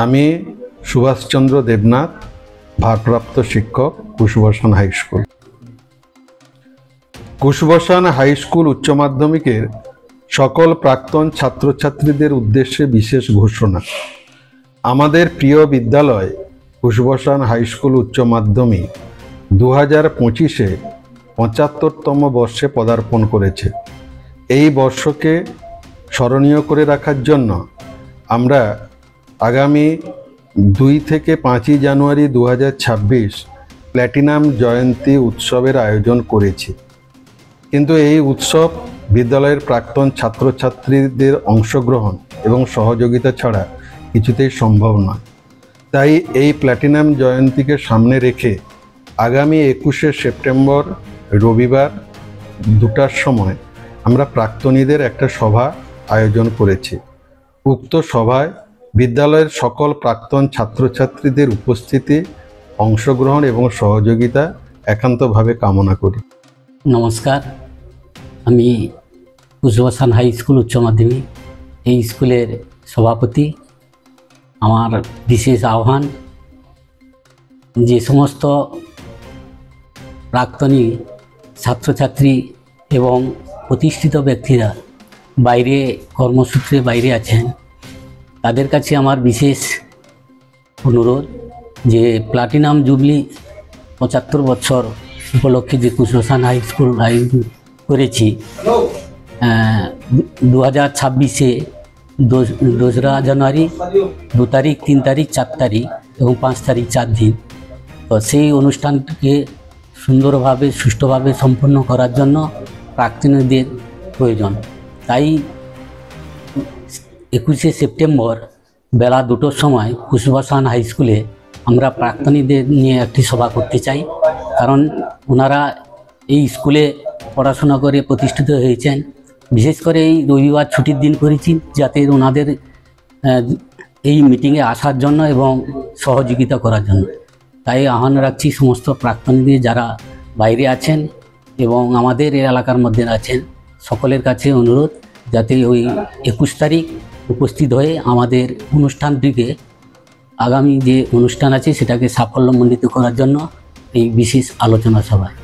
আমি সুভাষচন্দ্র দেবনাথ, ভারপ্রাপ্ত শিক্ষক, কুশবসান হাই স্কুল। কুশবসান হাই স্কুল উচ্চ মাধ্যমিকের সকল প্রাক্তন ছাত্রছাত্রীদের উদ্দেশ্যে বিশেষ ঘোষণা। আমাদের প্রিয় বিদ্যালয় কুশবসান হাই স্কুল উচ্চ মাধ্যমিক 2025-এ 75তম বর্ষে পদার্পণ করেছে। এই বর্ষকে স্মরণীয় করে রাখার জন্য আমরা আগামী 2 থেকে 5ই জানুয়ারি 2026 প্ল্যাটিনাম জয়ন্তী উৎসবের আয়োজন করেছি। কিন্তু এই উৎসব বিদ্যালয়ের প্রাক্তন ছাত্রছাত্রীদের অংশগ্রহণ এবং সহযোগিতা ছাড়া কিছুতেই সম্ভব নয়। তাই এই প্ল্যাটিনাম জয়ন্তীকে সামনে রেখে আগামী 21শে সেপ্টেম্বর রবিবার 2টার সময় আমরা প্রাক্তনীদের একটা সভা আয়োজন করেছি। উক্ত সভায় বিদ্যালয়ের সকল প্রাক্তন ছাত্রছাত্রীদের উপস্থিতি, অংশগ্রহণ এবং সহযোগিতা একান্তভাবে কামনা করি। নমস্কার, আমি কুশবসান হাই স্কুল উচ্চ মাধ্যমিক এই স্কুলের সভাপতি। আমার বিশেষ আহ্বান, যে সমস্ত প্রাক্তনী ছাত্রছাত্রী এবং প্রতিষ্ঠিত ব্যক্তিরা বাইরে কর্মসূত্রে বাইরে আছেন, তাদের কাছে আমার বিশেষ অনুরোধ যে প্লাটিনাম জুবলি 75 বছর উপলক্ষে যে কুশবসান হাই স্কুল আয়োজন করেছি, 2026-এ 2রা জানুয়ারি, 2 তারিখ, 3 তারিখ, 4 তারিখ এবং 5 তারিখ 4 দিন। তো সেই অনুষ্ঠানটিকে সুন্দরভাবে সুষ্ঠুভাবে সম্পন্ন করার জন্য প্রাক্তনীদের প্রয়োজন। তাই 21শে সেপ্টেম্বর বেলা 2টোর সময় কুশবসান হাই স্কুলে আমরা প্রাক্তনীদের নিয়ে একটি সভা করতে চাই। কারণ ওনারা এই স্কুলে পড়াশোনা করে প্রতিষ্ঠিত হয়েছেন। বিশেষ করে এই রবিবার ছুটির দিন করেছি যাতে ওনাদের এই মিটিংয়ে আসার জন্য এবং সহযোগিতা করার জন্য। তাই আহ্বান রাখছি সমস্ত প্রাক্তনীদের যারা বাইরে আছেন এবং আমাদের এই এলাকার মধ্যে আছেন, সকলের কাছে অনুরোধ যাতে ওই 21 তারিখ উপস্থিত হয়ে আমাদের অনুষ্ঠানটিকে, আগামী যে অনুষ্ঠান আছে সেটাকে সাফল্যমণ্ডিত করার জন্য এই বিশেষ আলোচনা সভায়